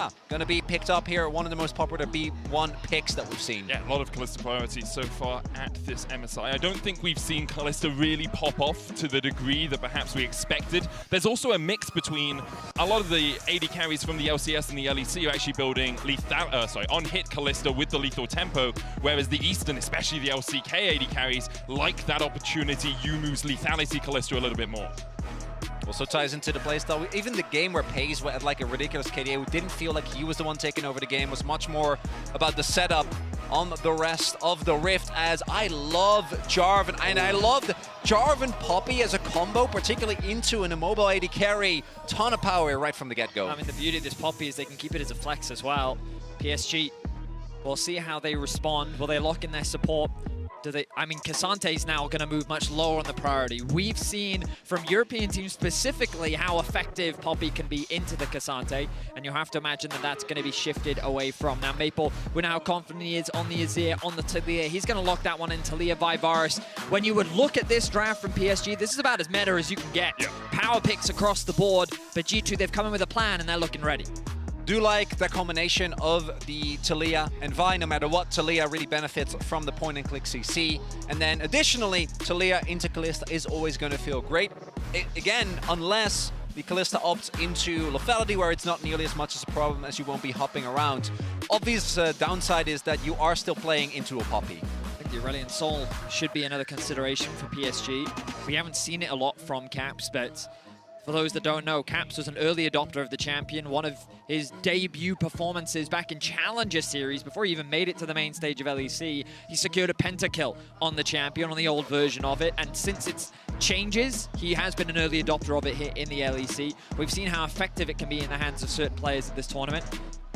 Taliyah going to be picked up here, one of the most popular B1 picks that we've seen. Yeah, a lot of Kalista priority so far at this MSI. I don't think we've seen Kalista really pop off to the degree that perhaps we expected. There's also a mix between a lot of the AD carries from the LCS and the LEC are actually building on-hit Kalista with the lethal tempo, whereas the Eastern, especially the LCK AD carries, like that opportunity Yumu's lethality Kalista a little bit more. Also ties into the playstyle. Even the game where Pace had like a ridiculous KDA, who didn't feel like he was the one taking over the game, was much more about the setup on the rest of the Rift, as I love Jarvan, and I loved Jarvan Poppy as a combo, particularly into an immobile AD carry. Ton of power right from the get-go. I mean, the beauty of this Poppy is they can keep it as a flex as well. PSG, we'll see how they respond. Will they lock in their support? I mean, Ksante's now going to move much lower on the priority. We've seen from European teams specifically how effective Poppy can be into the Ksante, and you'll have to imagine that that's going to be shifted away from. Now, Maple, we know how confident he is on the Azir, on the Taliyah. He's going to lock that one in, Taliyah by Varus. When you would look at this draft from PSG, this is about as meta as you can get. Yeah. Power picks across the board, but G2, they've come in with a plan, and they're looking ready. Do like the combination of the Taliyah and Vi. No matter what, Taliyah really benefits from the point-and-click CC. And then additionally, Taliyah into Kalista is always going to feel great. Again, unless the Kalista opts into lethality, where it's not nearly as much as a problem, as you won't be hopping around. Obvious downside is that you are still playing into a Poppy. I think the Aurelion Sol should be another consideration for PSG. We haven't seen it a lot from Caps, but for those that don't know, Caps was an early adopter of the champion. One of his debut performances back in Challenger Series, before he even made it to the main stage of LEC, he secured a pentakill on the champion, on the old version of it. And since its changes, he has been an early adopter of it here in the LEC. We've seen how effective it can be in the hands of certain players at this tournament.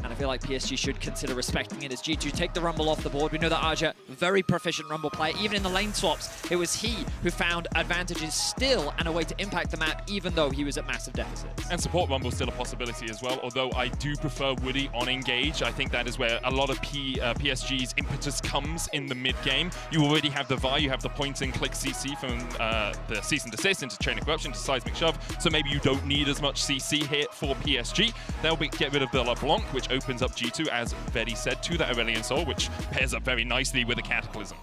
And I feel like PSG should consider respecting it as G2 take the Rumble off the board. We know that Azhi, very proficient Rumble player. Even in the lane swaps, it was he who found advantages still and a way to impact the map, even though he was at massive deficits. And support Rumble's still a possibility as well, although I do prefer Woody on engage. I think that is where a lot of PSG's impetus comes in the mid-game. You already have the Vi, you have the point-and-click CC from the Cease and Desist into Chain of Corruption to Seismic Shove, so maybe you don't need as much CC here for PSG. They'll get rid of the LeBlanc, which opens up G2, as Vedi said, to that Aurelion Sol, which pairs up very nicely with the Cataclysm.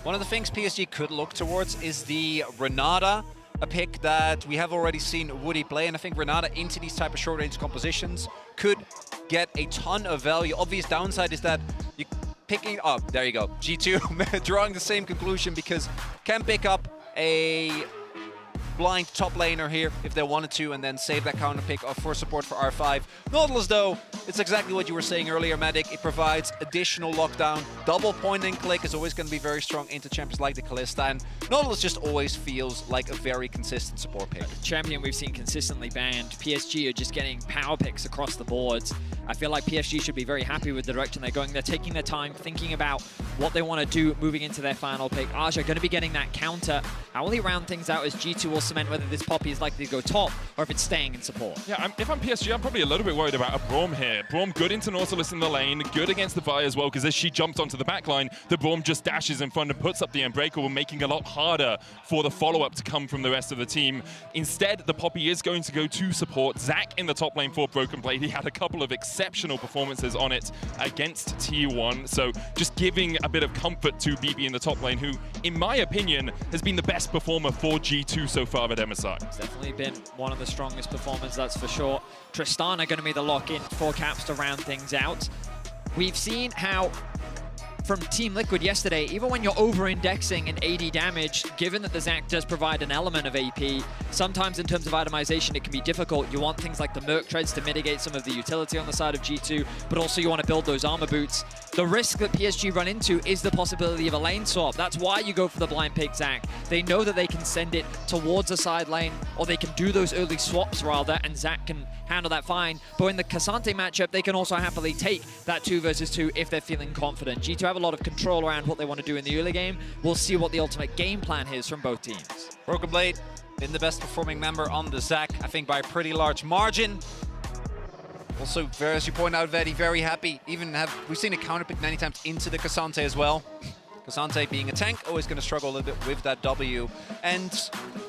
One of the things PSG could look towards is the Renata, a pick that we have already seen Woody play, and I think Renata into these type of short-range compositions could get a ton of value. Obvious downside is that you picking up, there you go, G2 drawing the same conclusion, because can pick up a blind top laner here if they wanted to, and then save that counter pick for support for R5. Nautilus, though, it's exactly what you were saying earlier, Medic. It provides additional lockdown. Double point and click is always going to be very strong into champions like the Kalista, and Nautilus just always feels like a very consistent support pick. Champion we've seen consistently banned. PSG are just getting power picks across the boards. I feel like PSG should be very happy with the direction they're going. They're taking their time, thinking about what they want to do moving into their final pick. Azhi going to be getting that counter. How will he round things out as G2 will cement whether this Poppy is likely to go top or if it's staying in support? Yeah, if I'm PSG, I'm probably a little bit worried about a Braum here. Braum good into Nautilus in the lane, good against the Vi as well, because as she jumped onto the backline, the Braum just dashes in front and puts up the Unbreakable, making it a lot harder for the follow-up to come from the rest of the team. Instead, the Poppy is going to go to support. Zach in the top lane for Broken Blade. He had a couple of exceptional performances on it against T1, so just giving a bit of comfort to BB in the top lane, who, in my opinion, has been the best performer for G2 so far at MSI. It's definitely been one of the strongest performers, that's for sure. Tristana going to be the lock-in for Caps to round things out. We've seen how from Team Liquid yesterday, even when you're over-indexing in AD damage, given that the Zac does provide an element of AP, sometimes in terms of itemization it can be difficult. You want things like the Merc Treads to mitigate some of the utility on the side of G2, but also you want to build those armor boots. The risk that PSG run into is the possibility of a lane swap. That's why you go for the blind pick Zac. They know that they can send it towards a side lane, or they can do those early swaps rather, and Zac can handle that fine. But in the Ksante matchup, they can also happily take that 2 versus 2 if they're feeling confident. G2 have a lot of control around what they want to do in the early game. We'll see what the ultimate game plan is from both teams. Broken Blade, been the best performing member on the Zac, I think by a pretty large margin. Also, as you point out, Vedi, very happy. We've seen a counter pick many times into the Ksante as well. Ksante being a tank, always going to struggle a little bit with that W. And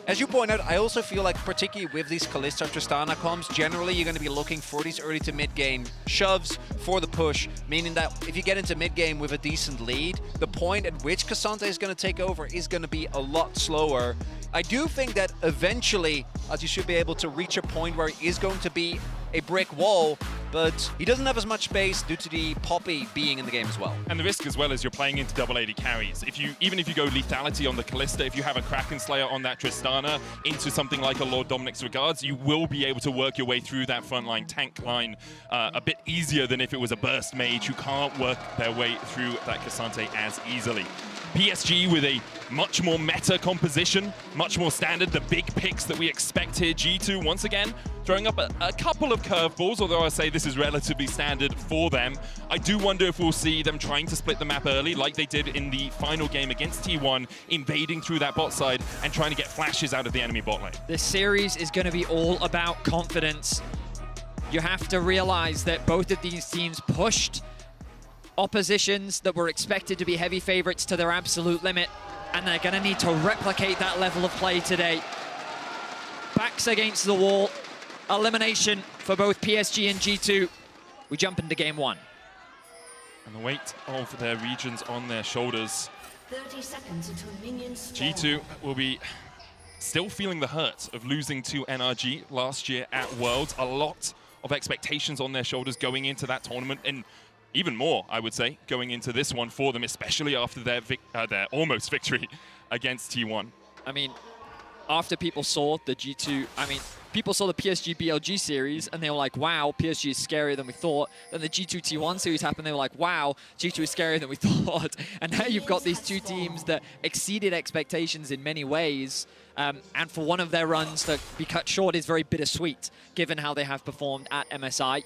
as you point out, I also feel like particularly with these Kalista Tristana comps, generally you're going to be looking for these early to mid game shoves for the push, meaning that if you get into mid game with a decent lead, the point at which Ksante is going to take over is going to be a lot slower. I do think that eventually, as you should be able to reach a point where it is going to be a brick wall, but he doesn't have as much space due to the Poppy being in the game as well. And the risk as well is you're playing into double AD carries. Even if you go lethality on the Kalista, if you have a Kraken Slayer on that Tristana into something like a Lord Dominic's Regards, you will be able to work your way through that frontline tank line a bit easier than if it was a burst mage who can't work their way through that Ksante as easily. PSG with a much more meta composition, much more standard, the big picks that we expect here. G2 once again throwing up a couple of curveballs, although I say this is relatively standard for them. I do wonder if we'll see them trying to split the map early like they did in the final game against T1, invading through that bot side and trying to get flashes out of the enemy bot lane. This series is going to be all about confidence. You have to realize that both of these teams pushed oppositions that were expected to be heavy favorites to their absolute limit, and they're going to need to replicate that level of play today. Backs against the wall. Elimination for both PSG and G2. We jump into game one. And the weight of their regions on their shoulders. 30 seconds until minions G2 will be still feeling the hurt of losing to NRG last year at Worlds. A lot of expectations on their shoulders going into that tournament, and even more, I would say, going into this one for them, especially after their almost victory against T1. I mean, after people saw the G2, people saw the PSG BLG series and they were like, wow, PSG is scarier than we thought. Then the G2 T1 series happened, they were like, wow, G2 is scarier than we thought. And now you've got these two teams that exceeded expectations in many ways. And for one of their runs to be cut short is very bittersweet, given how they have performed at MSI.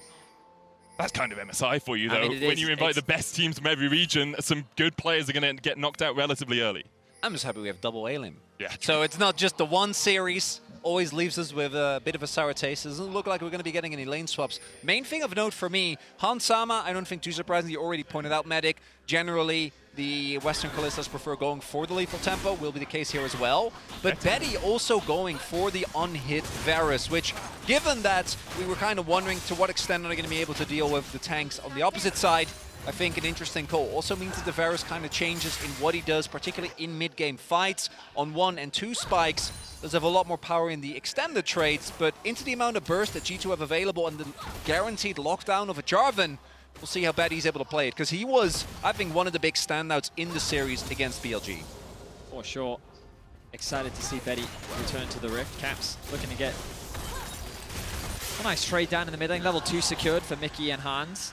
That's kind of MSI for you, though. When you invite the best teams from every region, some good players are going to get knocked out relatively early. I'm just happy we have double A-Lim. Yeah, true. So it's not just the one series, always leaves us with a bit of a sour taste. It doesn't look like we're going to be getting any lane swaps. Main thing of note for me, Hansama, I don't think too surprisingly, you already pointed out, Medic. Generally, the Western Kalistas prefer going for the lethal tempo, will be the case here as well. But Betty also going for the unhit Varus, which, given that we were kind of wondering to what extent are they going to be able to deal with the tanks on the opposite side, I think an interesting call. Also means that the Varus kind of changes in what he does, particularly in mid-game fights. On 1 and 2 spikes, does have a lot more power in the extended trades, but into the amount of burst that G2 have available and the guaranteed lockdown of a Jarvan, we'll see how Betty's able to play it, because he was, I think, one of the big standouts in the series against BLG. For sure. Excited to see Betty return to the Rift. Caps looking to get a nice trade down in the mid lane. Level 2 secured for Mickey and Hans.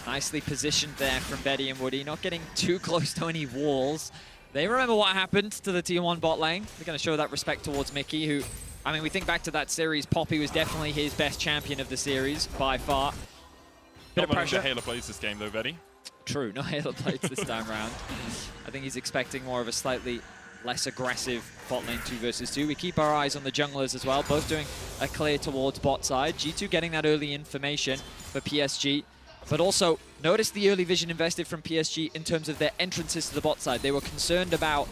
Nicely positioned there from Betty and Woody, not getting too close to any walls. They remember what happened to the T1 bot lane. They're going to show that respect towards Mickey, who, I mean, we think back to that series, Poppy was definitely his best champion of the series, by far. Bit of pressure. Halo plays this game, though, Betty. True, no Halo plays this time round. I think he's expecting more of a slightly less aggressive bot lane 2 versus 2. We keep our eyes on the junglers as well, both doing a clear towards bot side. G2 getting that early information for PSG. But also, notice the early vision invested from PSG in terms of their entrances to the bot side. They were concerned about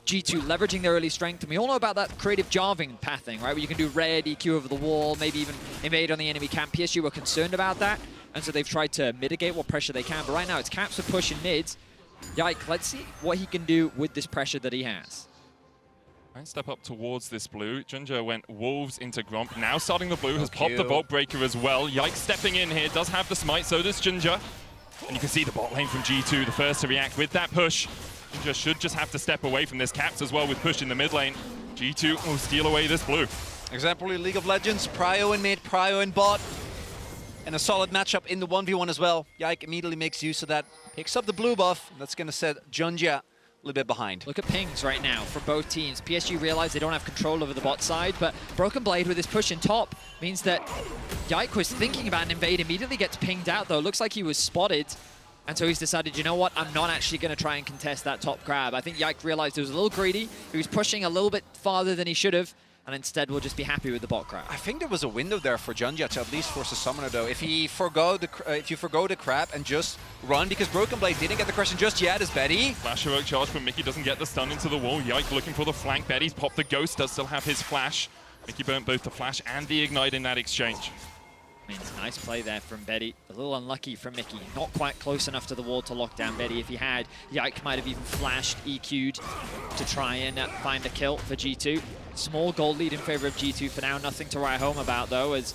G2 leveraging their early strength, and we all know about that creative Jarvan pathing, right? Where you can do red, EQ over the wall, maybe even invade on the enemy camp. PSG were concerned about that, and so they've tried to mitigate what pressure they can. But right now, it's Caps for pushing mids. Yike, let's see what he can do with this pressure that he has. Right, step up towards this blue. JunJia went Wolves into Gromp. Now starting the blue, has popped the Vault Breaker as well. Yike stepping in here, does have the smite, so does JunJia. And you can see the bot lane from G2, the first to react with that push. JunJia should just have to step away from this. Caps as well with push in the mid lane. G2 will steal away this blue. Exemplary League of Legends, Prio in mid, Prio in bot. And a solid matchup in the 1v1 as well. Yike immediately makes use of that, picks up the blue buff. That's going to set JunJia a little bit behind. Look at pings right now for both teams. PSG realize they don't have control over the bot side, but Broken Blade with his push in top means that Yike was thinking about an invade, immediately gets pinged out though. Looks like he was spotted, and so he's decided, you know what, I'm not actually going to try and contest that top grab. I think Yike realized he was a little greedy. He was pushing a little bit farther than he should have, and instead we'll just be happy with the bot crab. I think there was a window there for JunJia to at least force a summoner though. If he forgo the crab and just run, because Broken Blade didn't get the question just yet as Betty. Flash heroic charge, but Mickey doesn't get the stun into the wall. Yike looking for the flank. Betty's popped the ghost, does still have his flash. Mickey burnt both the flash and the ignite in that exchange. I mean, it's a nice play there from Betty. A little unlucky from Mickey. Not quite close enough to the wall to lock down Betty. If he had, Yike might have even flashed, EQ'd to try and find a kill for G2. Small gold lead in favor of G2 for now. Nothing to write home about, though, as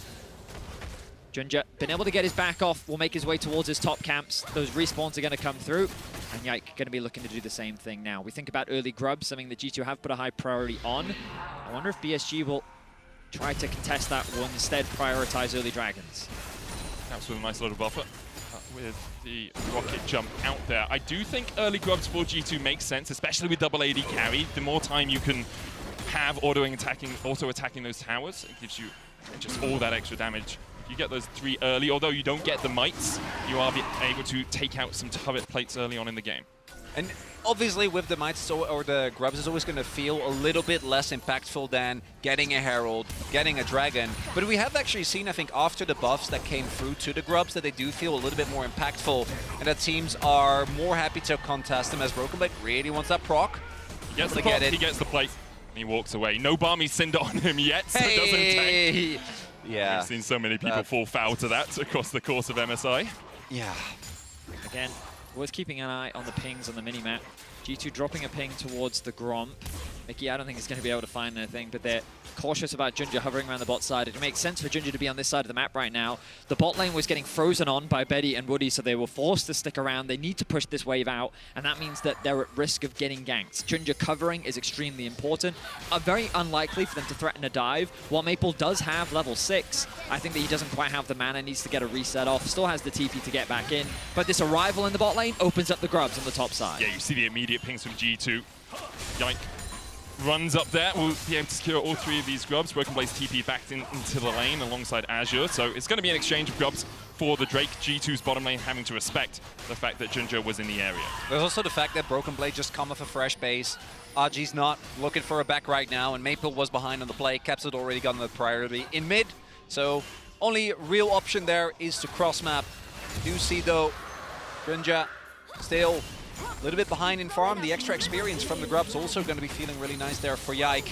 JunJia been able to get his back off, will make his way towards his top camps. Those respawns are going to come through, and Yike going to be looking to do the same thing now. We think about early grubs, something that G2 have put a high priority on. I wonder if PSG will try to contest that one, instead prioritize early dragons. That's with a nice little buffer with the rocket jump out there. I do think early grubs for G2 makes sense, especially with double AD carry. The more time you can have auto-attacking those towers, it gives you just all that extra damage. If you get those 3 early, although you don't get the mites, you are able to take out some turret plates early on in the game. And obviously with the mites or the grubs, it's always going to feel a little bit less impactful than getting a herald, getting a dragon. But we have actually seen, I think, after the buffs that came through to the grubs, that they do feel a little bit more impactful, and that teams are more happy to contest them, as Broken Blade really wants that proc. He gets the proc, he gets the plate, and he walks away. No Barmy Cinder on him yet, so it doesn't tank. Yeah. We've seen so many people fall foul to that across the course of MSI. Yeah. Again, worth keeping an eye on the pings on the minimap. G2 dropping a ping towards the Gromp. Mickey, I don't think he's going to be able to find anything, but they're cautious about JunJia hovering around the bot side. It makes sense for JunJia to be on this side of the map right now. The bot lane was getting frozen on by Betty and Woody, so they were forced to stick around. They need to push this wave out, and that means that they're at risk of getting ganked. JunJia covering is extremely important. Very unlikely for them to threaten a dive. While Maple does have level 6, I think that he doesn't quite have the mana, needs to get a reset off. Still has the TP to get back in, but this arrival in the bot lane opens up the grubs on the top side. Yeah, you see the immediate pings from G2. Yike runs up there, will be able to secure all 3 of these grubs. Broken Blade's TP back into the lane alongside Azure, so it's going to be an exchange of grubs for the Drake. G2's bottom lane having to respect the fact that JunJia was in the area. There's also the fact that Broken Blade just come off a fresh base. Azhi's not looking for a back right now, and Maple was behind on the play. Caps had already gotten the priority in mid, so only real option there is to cross map. You do see though, JunJia still a little bit behind in farm. The extra experience from the grubs also going to be feeling really nice there for Yike.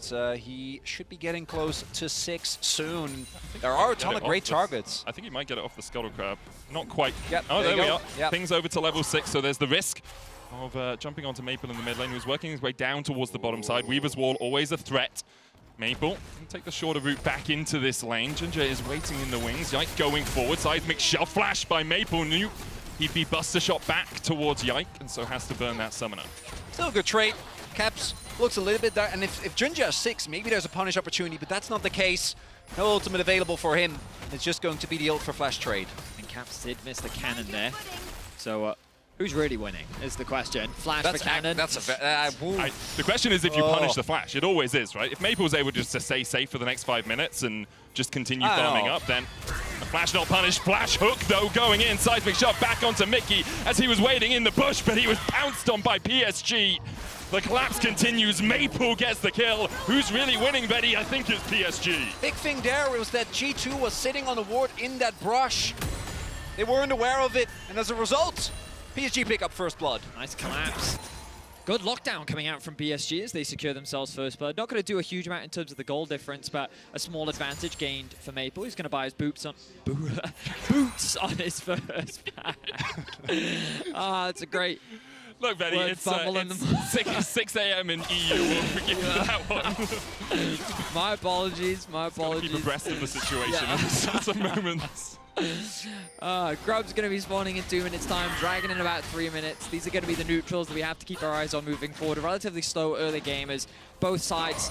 So he should be getting close to 6 soon. There are a ton of great targets. I think he might get it off the Scuttle Crab. Not quite. Yep, oh, there we are. Yep. Pings over to level 6, so there's the risk of jumping onto Maple in the mid lane, who's working his way down towards the bottom side. Weaver's Wall, always a threat. Maple can take the shorter route back into this lane. JunJia is waiting in the wings. Yike going forward. Seismic shot flash by Maple. Knew he'd be buster shot back towards Yike, and so has to burn that summoner. Still a good trade. Caps looks a little bit there, and if JunJia is 6, maybe there's a punish opportunity, but that's not the case. No ultimate available for him. It's just going to be the ult for flash trade. And Caps did miss the cannon there. So who's really winning is the question. Flash for cannon. The question is if you punish the flash. It always is, right? If Maple was able just to stay safe for the next 5 minutes and just continue farming up, then the flash not punished. Flash hook, though, going in. Seismic shot back onto Mickey as he was waiting in the bush, but he was pounced on by PSG. The collapse continues. Maple gets the kill. Who's really winning, Betty? I think it's PSG. Big thing there was that G2 was sitting on the ward in that brush. They weren't aware of it, and as a result, PSG pick up first blood. Nice collapse. Good lockdown coming out from PSG as they secure themselves first blood. Not going to do a huge amount in terms of the goal difference, but a small advantage gained for Maple. He's going to buy his boots on boots on his first pack. It's a great. Look, Betty, it's 6 a.m. in EU. We'll forgive you that one. My apologies. Keep abreast of the situation at some moments. Grub's going to be spawning in 2 minutes time, Dragon in about 3 minutes. These are going to be the neutrals that we have to keep our eyes on moving forward. A relatively slow early game as both sides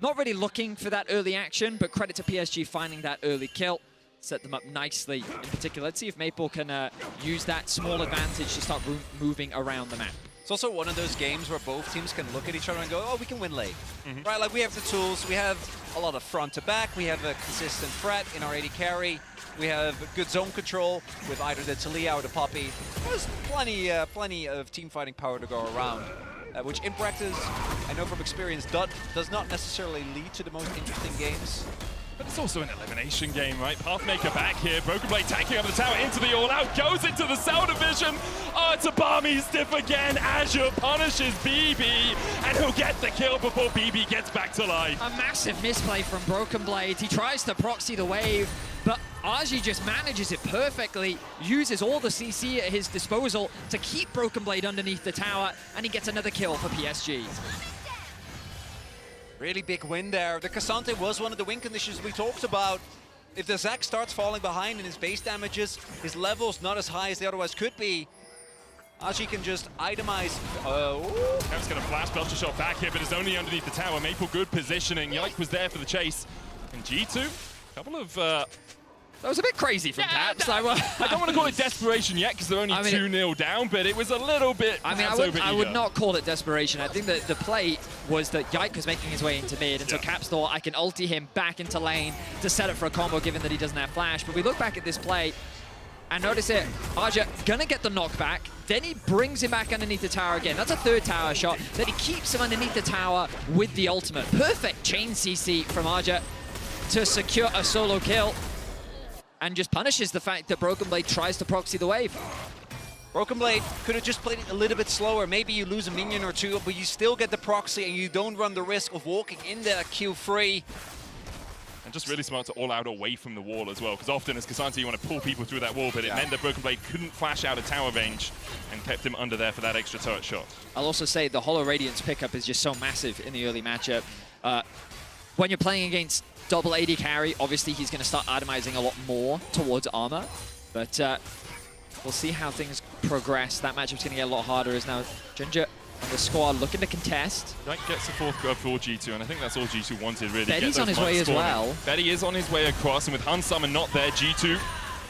not really looking for that early action, but credit to PSG finding that early kill. Set them up nicely in particular. Let's see if Maple can use that small advantage to start moving around the map. It's also one of those games where both teams can look at each other and go, oh, we can win late. Right, like we have the tools, we have a lot of front to back, we have a consistent threat in our AD carry, we have good zone control with either the Taliyah or the Poppy. There's plenty of team fighting power to go around. which in practice, I know from experience, does not necessarily lead to the most interesting games. But it's also an elimination game, right? Pathmaker back here. Broken Blade tanking up the tower into the all-out. Goes into the cell division. Oh, it's a Barmy stiff again. Azure punishes BB. And he'll get the kill before BB gets back to life. A massive misplay from Broken Blade. He tries to proxy the wave, but Azhi just manages it perfectly, uses all the CC at his disposal to keep Broken Blade underneath the tower, and he gets another kill for PSG. Really big win there. The Ksante was one of the win conditions we talked about. If the Zac starts falling behind in his base damages, his level's not as high as they otherwise could be, Azhi can just itemize. Kev's going to flash Belcher shot back here, but it's only underneath the tower. Maple good positioning. Yike was there for the chase. And G2, a couple of... That was a bit crazy from Caps. I don't want to call it desperation yet because they're only 2-0 down, but it was a little bit. I would not call it desperation. I think that the play was that Yike was making his way into mid, and so Caps thought I can ulti him back into lane to set up for a combo given that he doesn't have flash. But we look back at this play and notice it. Arja gonna get the knockback, then he brings him back underneath the tower again. That's a third tower shot. Then he keeps him underneath the tower with the ultimate. Perfect chain CC from Arja to secure a solo kill. And just punishes the fact that Broken Blade tries to proxy the wave. Broken Blade could have just played it a little bit slower. Maybe you lose a minion or two, but you still get the proxy and you don't run the risk of walking in there Q3. And just really smart to all out away from the wall as well, because often as Ksante you want to pull people through that wall, but it meant that Broken Blade couldn't flash out of tower range and kept him under there for that extra turret shot. I'll also say the Hollow Radiance pickup is just so massive in the early matchup. When you're playing against double AD carry, obviously he's going to start itemizing a lot more towards armor, but we'll see how things progress. That matchup's going to get a lot harder as now JunJia and the squad looking to contest. That gets the fourth grub for G2, and I think that's all G2 wanted, really. Betty's on his way as well. Betty is on his way across, and with Hans Summon not there, G2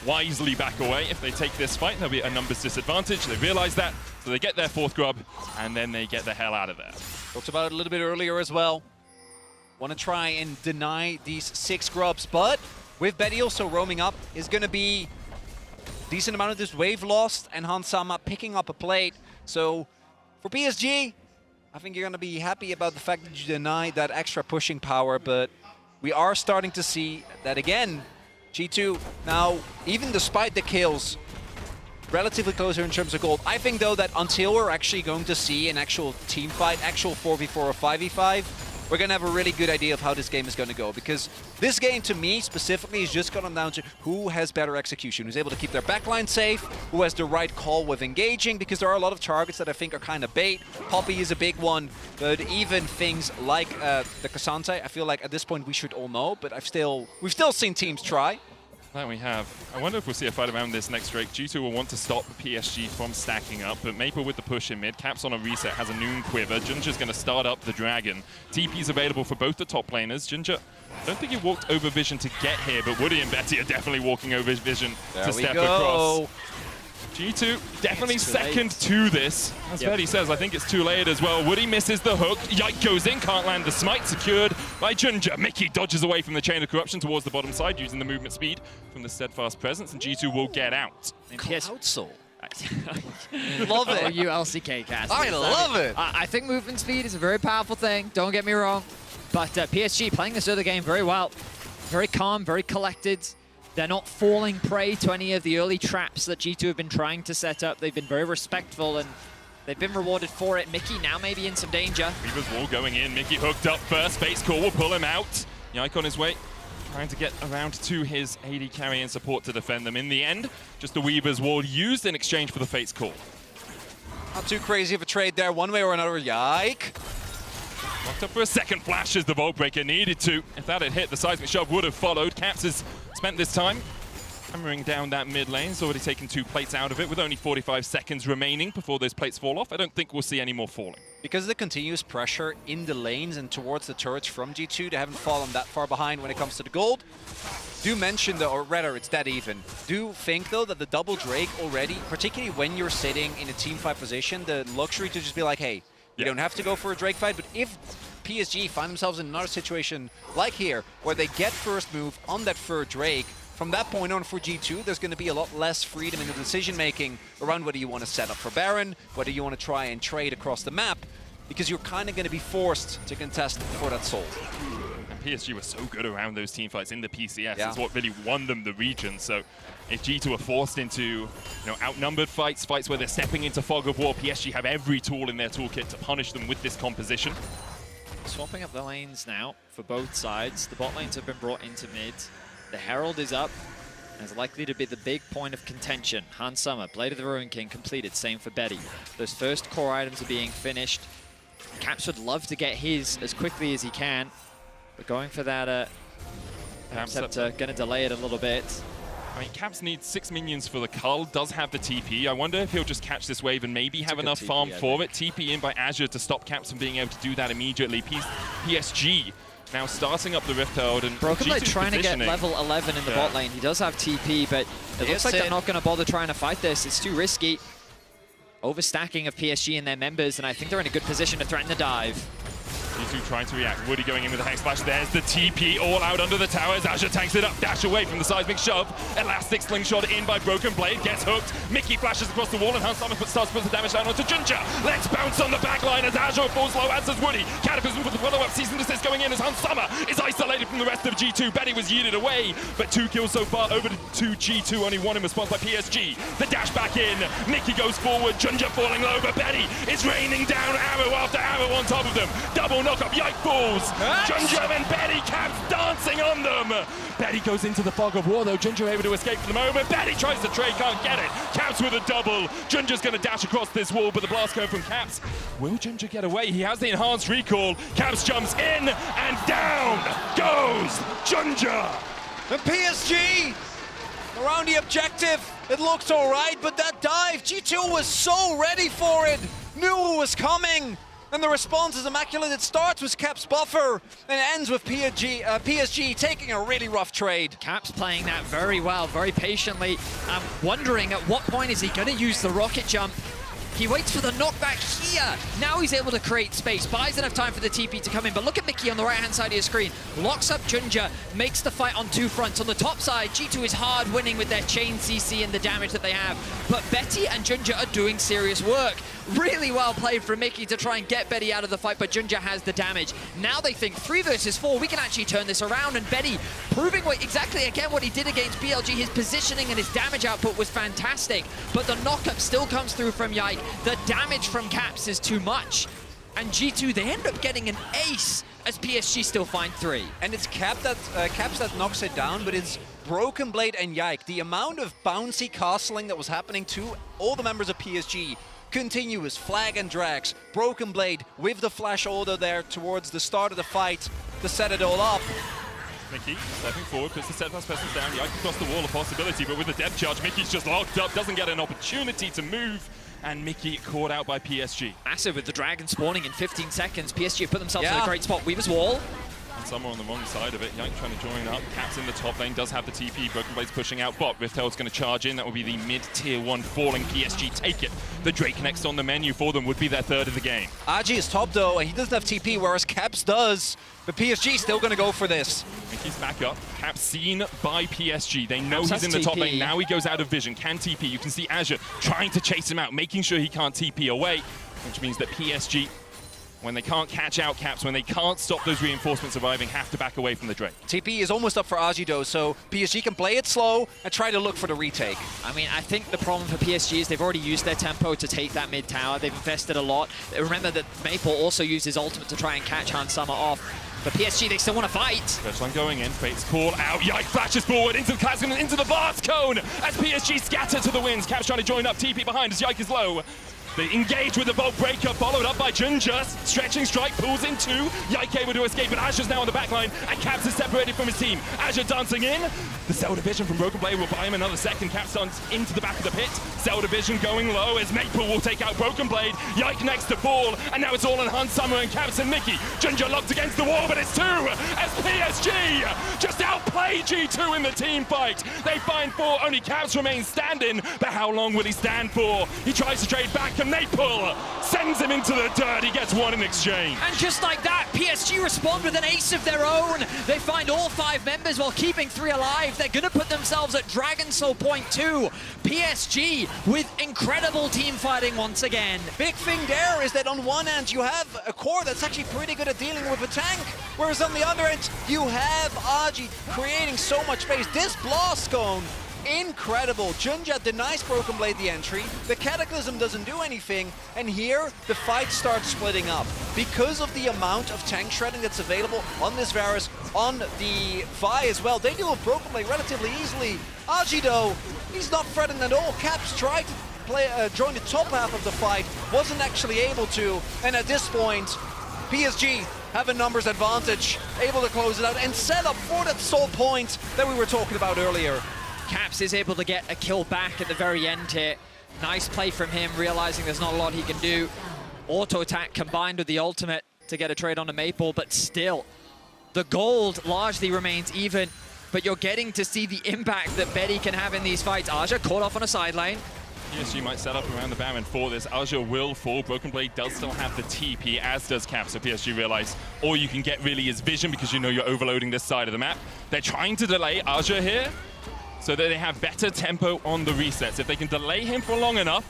wisely back away. If they take this fight, there'll be a numbers disadvantage. They realize that, so they get their fourth grub, and then they get the hell out of there. Talked about it a little bit earlier as well. Want to try and deny these 6 grubs, but with Betty also roaming up, is going to be decent amount of this wave lost, and Hansama picking up a plate. So for PSG, I think you're going to be happy about the fact that you denied that extra pushing power, but we are starting to see that again. G2 now, even despite the kills, relatively closer in terms of gold. I think though that until we're actually going to see an actual team fight, actual 4v4 or 5v5, we're going to have a really good idea of how this game is going to go. Because this game, to me, specifically, is just going down to who has better execution, who's able to keep their backline safe, who has the right call with engaging, because there are a lot of targets that I think are kind of bait. Poppy is a big one, but even things like the Ksante, I feel like at this point we should all know, but we've still seen teams try. That we have. I wonder if we'll see a fight around this next Drake. G2 will want to stop PSG from stacking up, but Maple with the push in mid. Caps on a reset, has a noon quiver. JunJia's going to start up the Dragon. TP's available for both the top laners. JunJia, I don't think he walked over Vision to get here, but Woody and Betty are definitely walking over Vision to step across. G2 definitely second to this. As Betty says, I think it's too late as well. Woody misses the hook. Yike goes in, can't land the smite, secured by JunJia. Mickey dodges away from the chain of corruption towards the bottom side, using the movement speed from the steadfast presence, and G2 will get out. Cloud Soul. Love it. Oh, you LCK cast. I love it. I think movement speed is a very powerful thing, don't get me wrong. But PSG playing this other game very well. Very calm, very collected. They're not falling prey to any of the early traps that G2 have been trying to set up. They've been very respectful, and they've been rewarded for it. Mickey now maybe in some danger. Weaver's wall going in. Mickey hooked up first. Face call will pull him out. Yike on his way, trying to get around to his AD carry and support to defend them. In the end, just the Weaver's wall used in exchange for the Fate's call. Not too crazy of a trade there, one way or another. Yike. Locked up for a second flash as the Vault Breaker needed to. If that had hit, the seismic shove would have followed. Caps has spent this time hammering down that mid lane. He's already taken 2 plates out of it with only 45 seconds remaining before those plates fall off. I don't think we'll see any more falling. Because of the continuous pressure in the lanes and towards the turrets from G2, they haven't fallen that far behind when it comes to the gold. Do mention, though, or rather, it's dead even. Do think, though, that the double Drake already, particularly when you're sitting in a team fight position, the luxury to just be like, hey, you don't have to go for a Drake fight, but if PSG find themselves in another situation like here, where they get first move on that third Drake, from that point on for G2, there's going to be a lot less freedom in the decision-making around whether you want to set up for Baron, whether you want to try and trade across the map. because you're kind of going to be forced to contest for that soul. And PSG were so good around those team fights in the PCS. Yeah. It's what really won them the region. So if G2 are forced into outnumbered fights where they're stepping into fog of war, PSG have every tool in their toolkit to punish them with this composition. Swapping up the lanes now for both sides. The bot lanes have been brought into mid. The Herald is up. Is likely to be the big point of contention. Han Summer, Blade of the Ruin King completed, same for Betty. Those first core items are being finished. Caps would love to get his as quickly as he can, but going for that Scepter, gonna delay it a little bit. I mean, Caps needs 6 minions for the Cull, does have the TP. I wonder if he'll just catch this wave and maybe have enough farm for it. TP in by Azure to stop Caps from being able to do that immediately. PSG now starting up the Rift Herald, and Broken Blade G2's trying to get positioning. level 11 in the bot lane. He does have TP, but it looks like they're not going to bother trying to fight this. It's too risky. Overstacking of PSG and their members, and I think they're in a good position to threaten the dive. G2 trying to react. Woody going in with a Hex Splash. There's the TP all out under the towers. Azure tanks it up. Dash away from the seismic shove. Elastic slingshot in by Broken Blade. Gets hooked. Mickey flashes across the wall, and Han Summer starts to put the damage down onto JunJia. Let's bounce on the back line as Azure falls low, as does Woody. Cataclysm for the follow-up. Cease and desist going in as Han Summer is isolated from the rest of G2. Betty was yeeted away, but 2 kills so far over to G2. Only 1 in response by PSG. The dash back in. Mickey goes forward. JunJia falling low, but Betty is raining down arrow after arrow on top of them. Double knock-up. Yike falls. JunJia and Betty, Caps dancing on them. Betty goes into the fog of war though. JunJia able to escape for the moment. Betty tries to trade, can't get it. Caps with a double. JunJia's going to dash across this wall, but the blast going from Caps. Will JunJia get away? He has the enhanced recall. Caps jumps in and down goes JunJia. And PSG around the objective. It looked all right, but that dive, G2 was so ready for it. Knew it was coming. And the response is immaculate. It starts with Caps buffer and ends with PSG taking a really rough trade. Caps playing that very well, very patiently. I'm wondering at what point is he going to use the rocket jump. He waits for the knockback here. Now he's able to create space, buys enough time for the TP to come in. But look at Mickey on the right-hand side of your screen. Locks up JunJia, makes the fight on 2 fronts. On the top side, G2 is hard winning with their chain CC and the damage that they have. But Betty and JunJia are doing serious work. Really well played from Mickey to try and get Betty out of the fight, but JunJia has the damage. Now they think 3 versus 4, we can actually turn this around, and Betty proving exactly again what he did against BLG. His positioning and his damage output was fantastic, but the knock-up still comes through from Yike. The damage from Caps is too much, and G2, they end up getting an ace as PSG still find 3. And it's Caps that knocks it down, but it's Broken Blade and Yike. The amount of bouncy castling that was happening to all the members of PSG, continuous flag and drags, Broken Blade with the flash order there towards the start of the fight to set it all up. Mickey stepping forward, puts the steadfast presence down. Yike across the wall, a possibility, but with the depth charge, Mickey's just locked up, doesn't get an opportunity to move, and Mickey caught out by PSG. Massive with the dragon spawning in 15 seconds. PSG have put themselves in a great spot. Weaver's wall. And somewhere on the wrong side of it. Yike trying to join up. Caps in the top lane, does have the TP. Broken Blade's pushing out bot. Rift Herald's going to charge in. That will be the mid-tier 1 falling. PSG take it. The Drake next on the menu for them would be their 3rd of the game. Azhi is top though, and he doesn't have TP, whereas Caps does. But PSG still going to go for this. Mickey's back up. Caps seen by PSG. They know he's in the top lane. Now he goes out of vision. Can TP. You can see Azure trying to chase him out, making sure he can't TP away, which means that PSG, when they can't catch out Caps, when they can't stop those reinforcements arriving, have to back away from the Drake. TP is almost up for Azhi though, so PSG can play it slow and try to look for the retake. I mean, I think the problem for PSG is they've already used their tempo to take that mid tower. They've invested a lot. Remember that Maple also used his ultimate to try and catch Han Summer off. But PSG, they still want to fight. First one going in, Fate's call out. Yike flashes forward into the Plasma, into the Blast Cone as PSG scatter to the winds. Caps trying to join up, TP behind as Yike is low. They engage with the Bolt Breaker, followed up by JunJia. Stretching strike, pulls in 2. Yike able to escape, but Azure's now on the back line, and Caps is separated from his team. Azure dancing in. The Cell Division from Broken Blade will buy him another second. Caps dance into the back of the pit. Cell Division going low as Maple will take out Broken Blade. Yike next to fall, and now it's all on Han Summer and Caps and Mickey. JunJia locked against the wall, but it's 2 as PSG just outplay G2 in the team fight. They find 4, only Caps remains standing, but how long will he stand for? He tries to trade back and and Maple sends him into the dirt. He gets one in exchange. And just like that, PSG respond with an ace of their own. They find all 5 members while keeping 3 alive. They're going to put themselves at Dragon Soul Point 2. PSG with incredible team fighting once again. Big thing there is that on one end you have a core that's actually pretty good at dealing with a tank, whereas on the other end you have Azhi creating so much space. This blast cone, incredible. JunJia denies Broken Blade the entry, the Cataclysm doesn't do anything, and here the fight starts splitting up. Because of the amount of tank shredding that's available on this Varus, on the Vi as well, they deal with Broken Blade relatively easily. Azhi though, he's not threatened at all. Caps tried to join the top half of the fight, wasn't actually able to, and at this point, PSG have a numbers advantage, able to close it out and set up for that soul point that we were talking about earlier. Caps is able to get a kill back at the very end here. Nice play from him, realizing there's not a lot he can do. Auto attack combined with the ultimate to get a trade onto Maple, but still, the gold largely remains even, but you're getting to see the impact that Betty can have in these fights. Aja caught off on a side lane. PSG might set up around the Baron for this. Azhi will fall. Broken Blade does still have the TP, as does Cap, so PSG realize all you can get really is vision because you know you're overloading this side of the map. They're trying to delay Azhi here so that they have better tempo on the resets. If they can delay him for long enough,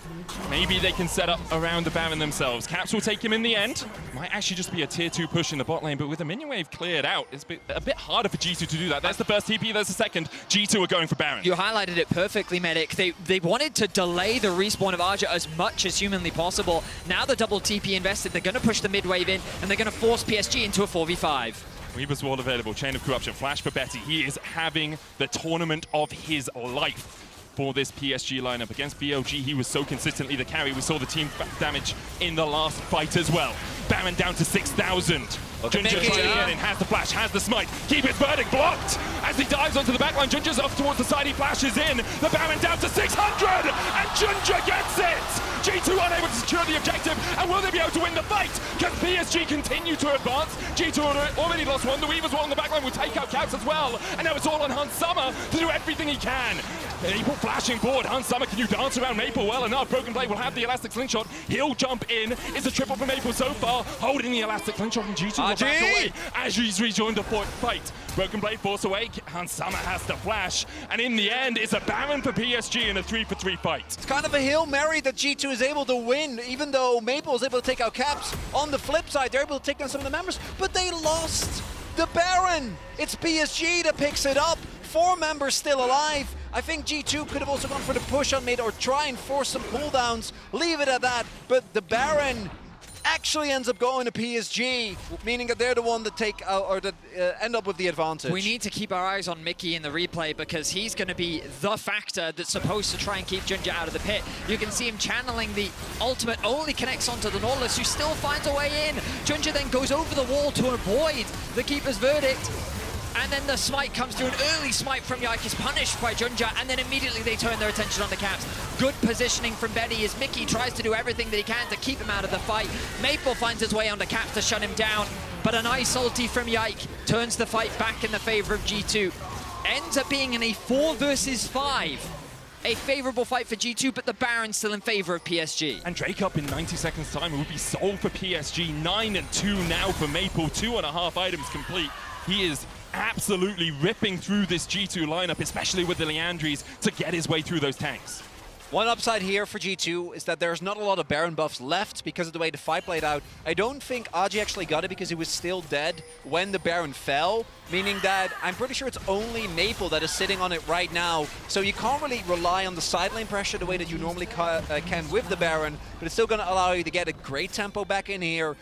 maybe they can set up around the Baron themselves. Caps will take him in the end. Might actually just be a tier 2 push in the bot lane, but with the minion wave cleared out, it's a bit harder for G2 to do that. That's the first TP, there's the second. G2 are going for Baron. You highlighted it perfectly, Medic. They wanted to delay the respawn of Aja as much as humanly possible. Now the double TP invested, they're going to push the mid wave in, and they're going to force PSG into a 4v5. Weaver's Wall available, Chain of Corruption, Flash for Betty. He is having the tournament of his life for this PSG lineup. Against BLG, he was so consistently the carry. We saw the team damage in the last fight as well. Baron down to 6,000. JunJia trying to get in, has the flash, has the smite. Keep his verdict blocked as he dives onto the backline. JunJia's off towards the side, he flashes in. The Baron down to 600, and JunJia gets it! G2 unable to secure the objective, and will they be able to win the fight? Can PSG continue to advance? G2 already lost one. The Weaver's Wall on the backline will take out Caps as well, and now it's all on Hans Summer to do everything he can. Maple flashing forward. Hans Summer, can you dance around Maple well enough? Broken Blade will have the elastic slingshot. He'll jump in. It's a triple for Maple so far, holding the elastic slingshot, and G2 will back away as he's rejoined the fight. Broken Blade force away. Hans Summer has to flash, and in the end, it's a Baron for PSG in a 3-for-3 fight. It's kind of a Hail Mary that G2 is able to win, even though Maple is able to take out Caps. On the flip side, they're able to take down some of the members, but they lost the Baron. It's PSG that picks it up. 4 members still alive. I think G2 could have also gone for the push on mid or try and force some cooldowns, leave it at that, but the Baron actually ends up going to PSG, meaning that they're the one that take or that end up with the advantage. We need to keep our eyes on Mickey in the replay because he's going to be the factor that's supposed to try and keep JunJia out of the pit. You can see him channeling the ultimate, only connects onto the Nautilus, who still finds a way in. JunJia then goes over the wall to avoid the Keeper's verdict. And then the smite comes through, an early smite from Yike is punished by JunJia, and then immediately they turn their attention on the Caps. Good positioning from Betty as Mickey tries to do everything that he can to keep him out of the fight. Maple finds his way onto Caps to shut him down, but a nice ulti from Yike turns the fight back in the favor of G2. Ends up being in a 4 versus 5. A favorable fight for G2, but the Baron's still in favor of PSG. And Drake up in 90 seconds time, it would be sold for PSG. 9-2 now for Maple, 2.5 items complete. He is absolutely ripping through this G2 lineup, especially with the Leandries, to get his way through those tanks. One upside here for G2 is that there's not a lot of Baron buffs left because of the way the fight played out. I don't think Azhi actually got it because he was still dead when the Baron fell, meaning that I'm pretty sure it's only Maple that is sitting on it right now. So you can't really rely on the side lane pressure the way that you normally can with the Baron, but it's still going to allow you to get a great tempo back in here.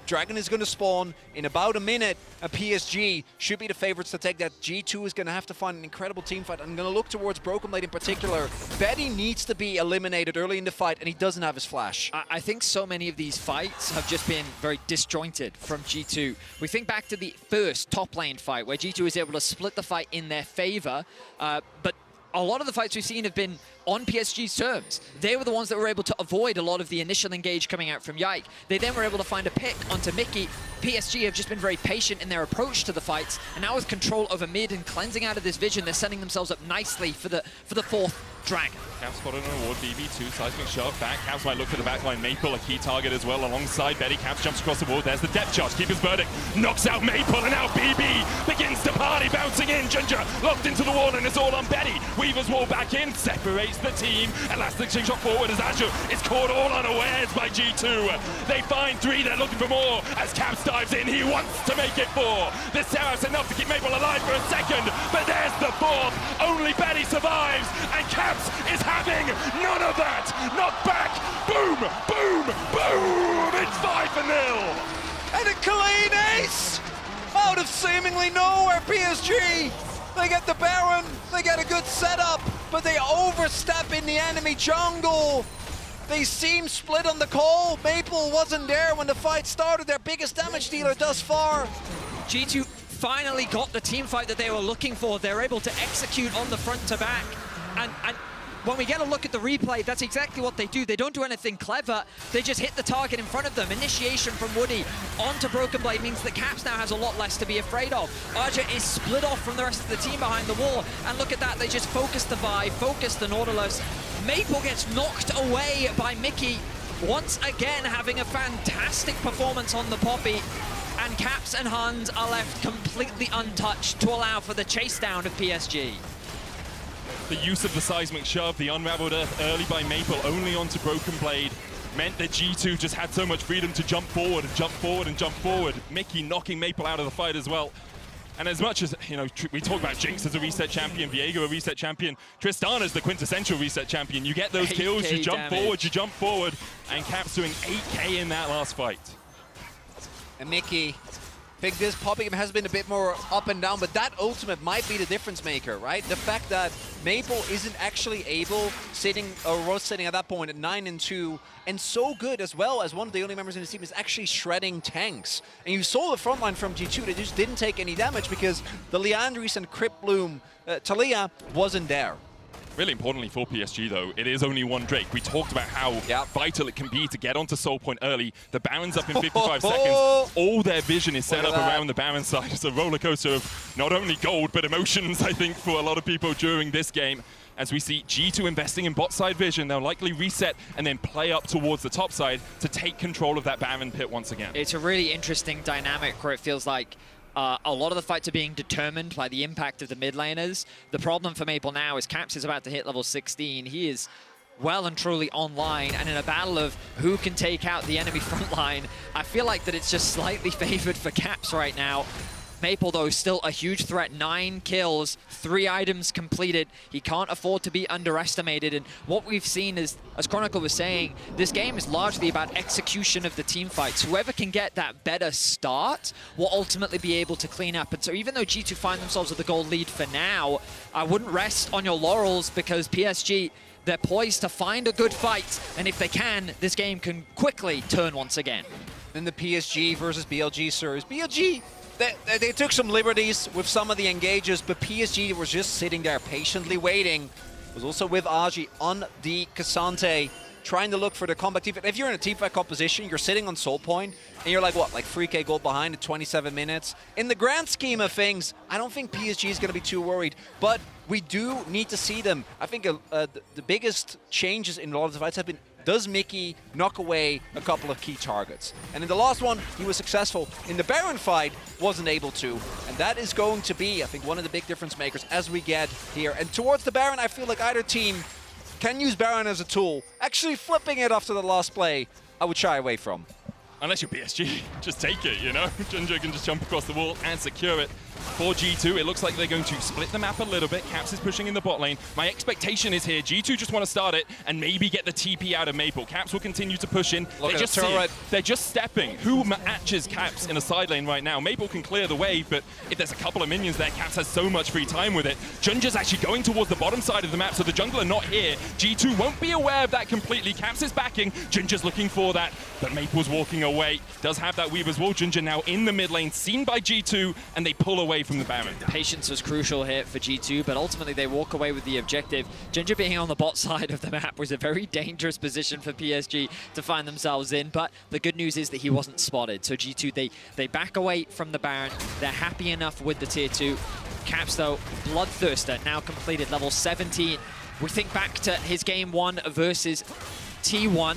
Dragon is going to spawn in about a minute, and PSG should be the favorites to take that. G2 is going to have to find an incredible team fight. I'm going to look towards Broken Blade in particular. Betty needs to be eliminated early in the fight, and he doesn't have his flash. I think so many of these fights have just been very disjointed from G2. We think back to the first top lane fight, where G2 was able to split the fight in their favor, but a lot of the fights we've seen have been on PSG's terms. They were the ones that were able to avoid a lot of the initial engage coming out from Yike. They then were able to find a pick onto Mickey. PSG have just been very patient in their approach to the fights, and now with control over mid and cleansing out of this vision, they're setting themselves up nicely for the fourth Dragon. Caps spotted on a ward, BB2, seismic shove back. Caps might look for the backline. Maple, a key target as well, alongside Betty. Caps jumps across the ward. There's the depth charge. Keeper's verdict knocks out Maple, and now BB begins to party, bouncing in. JunJia locked into the wall, and it's all on Betty. Weaver's wall back in, separates the team. Elastic Ching shot forward as Azhi is caught all unawares by G2. They find 3, they're looking for more. As Caps dives in, he wants to make it 4. This Seraph's enough to keep Maple alive for a second, but there's the 4th. Only Betty survives, and Caps is having none of that. Knock back, boom, boom, boom. It's 5-0. And a clean ace out of seemingly nowhere. PSG, they get the Baron, they get a good setup, but they overstep in the enemy jungle. They seem split on the call. Maple wasn't there when the fight started, their biggest damage dealer thus far. G2 finally got the team fight that they were looking for. They're able to execute on the front to back. And when we get a look at the replay, that's exactly what they do. They don't do anything clever. They just hit the target in front of them. Initiation from Woody onto Broken Blade means that Caps now has a lot less to be afraid of. Arja is split off from the rest of the team behind the wall. And look at that, they just focus the Vi, focus the Nautilus. Maple gets knocked away by Mickey, once again having a fantastic performance on the Poppy. And Caps and Hans are left completely untouched to allow for the chase down of PSG. The use of the seismic shove, the unraveled earth early by Maple, only onto Broken Blade, meant that G2 just had so much freedom to jump forward and jump forward and jump forward. Mickey knocking Maple out of the fight as well. And as much as, you know, we talk about Jinx as a reset champion, Viego a reset champion, Tristana's the quintessential reset champion. You get those kills, you jump forward, and Caps doing 8K in that last fight. And Mickey, I think this Poppy game has been a bit more up and down, but that ultimate might be the difference maker, right? The fact that Maple isn't actually able, was sitting at that point at 9-2, and so good as well as one of the only members in the team is actually shredding tanks. And you saw the front line from G2, they just didn't take any damage because the Leandris and Crypt Bloom, Taliyah wasn't there. Really importantly for PSG, though, it is only one Drake. We talked about how vital it can be to get onto Soul Point early. The Baron's up in 55 seconds. All their vision is set up around the Baron side. It's a roller coaster of not only gold, but emotions, I think, for a lot of people during this game. As we see G2 investing in bot side vision, they'll likely reset and then play up towards the top side to take control of that Baron pit once again. It's a really interesting dynamic where it feels like a lot of the fights are being determined by the impact of the mid laners. The problem for Maple now is Caps is about to hit level 16. He is well and truly online, and in a battle of who can take out the enemy front line, I feel like that it's just slightly favored for Caps right now. Maple, though, still a huge threat. 9 kills, 3 items completed. He can't afford to be underestimated. And what we've seen is, as Chronicle was saying, this game is largely about execution of the team fights. Whoever can get that better start will ultimately be able to clean up. And so even though G2 find themselves with the gold lead for now, I wouldn't rest on your laurels because PSG, they're poised to find a good fight. And if they can, this game can quickly turn once again. Then the PSG versus BLG series. BLG, they took some liberties with some of the engages, but PSG was just sitting there patiently waiting. Was also with Azhi on the Ksante, trying to look for the comeback team. If you're in a teamfight composition, you're sitting on Soul Point, and you're like, what, like 3K gold behind at 27 minutes? In the grand scheme of things, I don't think PSG is going to be too worried, but we do need to see them. I think the biggest changes in a lot of the fights have been, does Mickey knock away a couple of key targets? And in the last one, he was successful. In the Baron fight, wasn't able to. And that is going to be, I think, one of the big difference makers as we get here. And towards the Baron, I feel like either team can use Baron as a tool. Actually flipping it after the last play, I would shy away from. Unless you're PSG, just take it, you know? JunJia can just jump across the wall and secure it. For G2, it looks like they're going to split the map a little bit. Caps is pushing in the bot lane. My expectation is here, G2 just want to start it and maybe get the TP out of Maple. Caps will continue to push in. They're just stepping. Who matches Caps in a side lane right now? Maple can clear the way, but if there's a couple of minions there, Caps has so much free time with it. JunJia's actually going towards the bottom side of the map, so the jungler not here. G2 won't be aware of that completely. Caps is backing. JunJia's looking for that, but Maple's walking away. Does have that Weaver's Wall. JunJia now in the mid lane, seen by G2, and they pull away from the Baron. Patience was crucial here for G2, but ultimately they walk away with the objective. JunJia being on the bot side of the map was a very dangerous position for PSG to find themselves in, but the good news is that he wasn't spotted. So G2, they back away from the Baron. They're happy enough with the tier 2. Caps, though, Bloodthirster now completed level 17. We think back to his game 1 versus T1,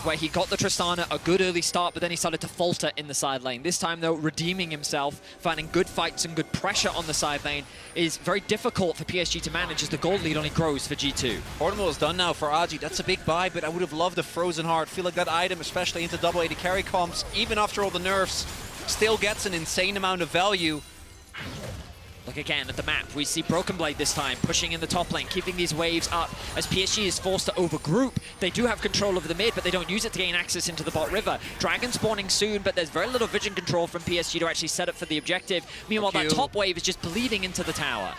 where he got the Tristana, a good early start, but then he started to falter in the side lane. This time, though, redeeming himself, finding good fights and good pressure on the side lane is very difficult for PSG to manage as the gold lead only grows for G2. Ornament is done now for Azhi. That's a big buy, but I would have loved a Frozen Heart. Feel like that item, especially into double AD carry comps, even after all the nerfs, still gets an insane amount of value. Look again at the map. We see Broken Blade this time, pushing in the top lane, keeping these waves up as PSG is forced to overgroup. They do have control over the mid, but they don't use it to gain access into the bot river. Dragon spawning soon, but there's very little vision control from PSG to actually set up for the objective. Meanwhile, that top wave is just bleeding into the tower.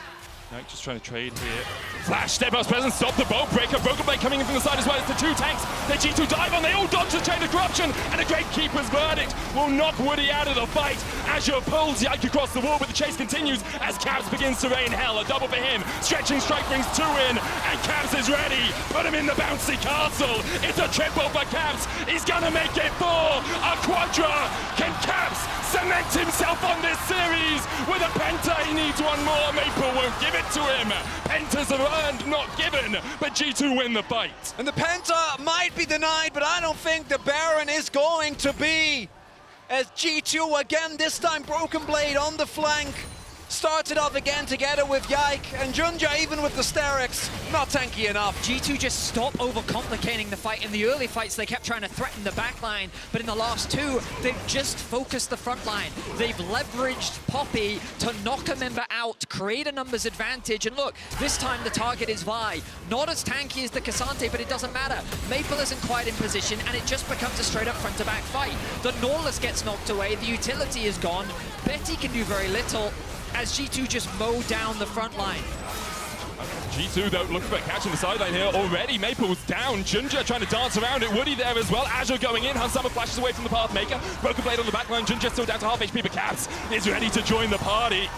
Yike just trying to trade here. Flash, step up presence, stop the boat breaker. Broken Blade coming in from the side as well. It's the 2 tanks. They G2 dive on, they all dodge the chain of corruption, and a great keeper's verdict will knock Woody out of the fight. Azure pulls Yike across the wall, but the chase continues as Caps begins to rain hell. A double for him. Stretching strike brings 2 in, and Caps is ready. Put him in the bouncy castle. It's a triple for Caps. He's gonna make it 4. A quadra. Can Caps cement himself on this series with a penta? He needs 1 more. Maple won't give it to him. Pentas are earned, not given, but G2 win the fight. And the Penta might be denied, but I don't think the Baron is going to be. As G2 again, this time Broken Blade on the flank. Started off again together with Yike, and JunJia even with the Sterix, not tanky enough. G2 just stopped overcomplicating the fight. In the early fights, they kept trying to threaten the back line, but in the last 2, they've just focused the front line. They've leveraged Poppy to knock a member out, create a numbers advantage, and look, this time the target is Vi. Not as tanky as the Ksante, but it doesn't matter. Maple isn't quite in position, and it just becomes a straight-up front-to-back fight. The Nautilus gets knocked away, the utility is gone, Betty can do very little, as G2 just mow down the front line. G2, though, looking for a catch in the sideline here already. Maple's down. JunJia trying to dance around it. Woody there as well. Azure going in. Hansama flashes away from the Pathmaker. Broken Blade on the back line. JunJia still down to half HP, but Caps is ready to join the party.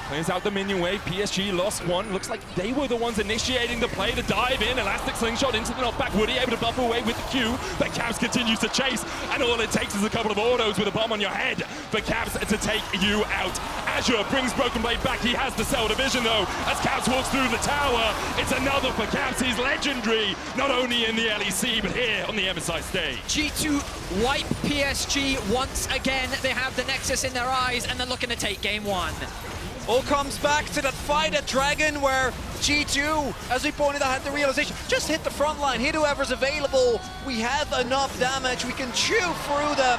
Plays out the minion wave. PSG lost 1. Looks like they were the ones initiating the play to dive in. Elastic slingshot into the knockback. Woody able to buffer away with the Q, but Caps continues to chase, and all it takes is a couple of autos with a bomb on your head for Caps to take you out. Azure brings Broken Blade back. He has the cell division though, as Caps walks through the tower. It's another for Caps. He's legendary, not only in the LEC, but here on the MSI stage. G2 wipe PSG once again. They have the Nexus in their eyes, and they're looking to take game 1. All comes back to that fight at Dragon where G2, as we pointed out, had the realization, just hit the front line, hit whoever's available. We have enough damage, we can chew through them.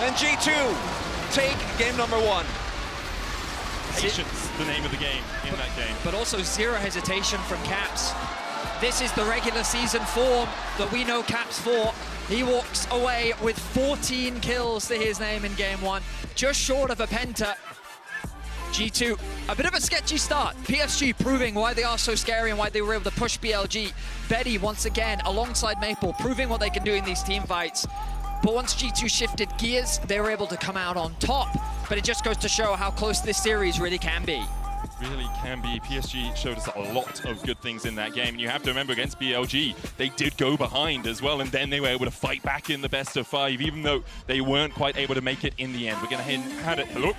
And G2 take game number 1. Patience, the name of the game in that game. But also 0 hesitation from Caps. This is the regular season form that we know Caps for. He walks away with 14 kills to his name in game 1, just short of a penta. G2, a bit of a sketchy start. PSG proving why they are so scary and why they were able to push BLG. Betty, once again, alongside Maple, proving what they can do in these team fights. But once G2 shifted gears, they were able to come out on top. But it just goes to show how close this series really can be. Really can be. PSG showed us a lot of good things in that game. And you have to remember, against BLG, they did go behind as well, and then they were able to fight back in the best of 5, even though they weren't quite able to make it in the end. We're going to head it. Hello?